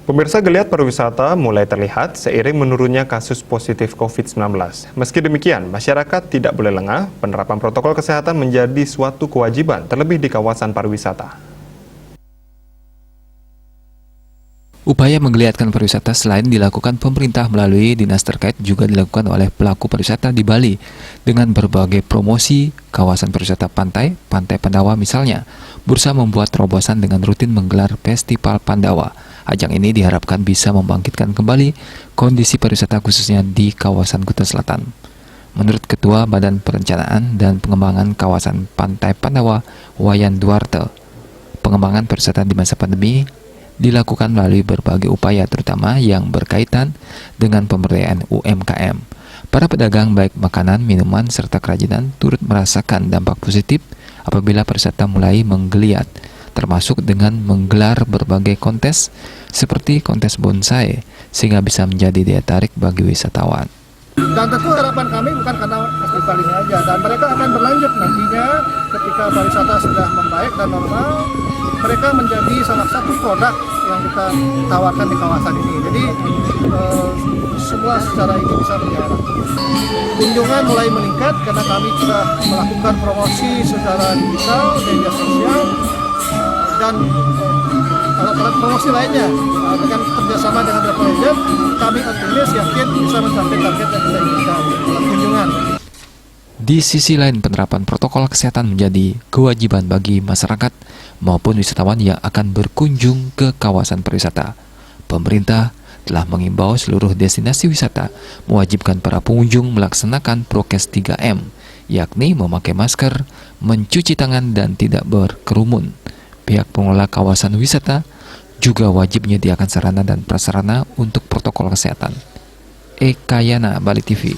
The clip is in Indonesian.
Pemirsa, geliat pariwisata mulai terlihat seiring menurunnya kasus positif COVID-19. Meski demikian, masyarakat tidak boleh lengah, penerapan protokol kesehatan menjadi suatu kewajiban, terlebih di kawasan pariwisata. Upaya menggeliatkan pariwisata selain dilakukan pemerintah melalui dinas terkait juga dilakukan oleh pelaku pariwisata di Bali dengan berbagai promosi kawasan pariwisata pantai Pandawa misalnya, berusaha membuat terobosan dengan rutin menggelar Festival Pandawa. Ajang ini diharapkan bisa membangkitkan kembali kondisi pariwisata khususnya di kawasan Kuta Selatan. Menurut Ketua Badan Perencanaan dan Pengembangan Kawasan Pantai Pandawa, Wayan Duarte, pengembangan pariwisata di masa pandemi dilakukan melalui berbagai upaya terutama yang berkaitan dengan pemberdayaan UMKM. Para pedagang baik makanan, minuman, serta kerajinan turut merasakan dampak positif apabila pariwisata mulai menggeliat, termasuk dengan menggelar berbagai kontes seperti kontes bonsai sehingga bisa menjadi daya tarik bagi wisatawan. Dan tentu harapan kami bukan karena festival ini aja, dan mereka akan berlanjut nantinya ketika pariwisata sudah membaik dan normal, mereka menjadi salah satu produk yang kita tawarkan di kawasan ini. Jadi semua secara ini bisa berjalan. Kunjungan mulai meningkat karena kami sudah melakukan promosi secara digital, media sosial, dan alat-alat promosi lainnya. Dengan kerjasama dengan travel agent, kami optimis yakin bisa mencapai target yang kita inginkan dalam kunjungan. Di sisi lain, penerapan protokol kesehatan menjadi kewajiban bagi masyarakat maupun wisatawan yang akan berkunjung ke kawasan pariwisata. Pemerintah telah mengimbau seluruh destinasi wisata mewajibkan para pengunjung melaksanakan prokes 3M, yakni memakai masker, mencuci tangan, dan tidak berkerumun. Pihak pengelola kawasan wisata juga wajib menyediakan sarana dan prasarana untuk protokol kesehatan. Eka Yana, Bali TV.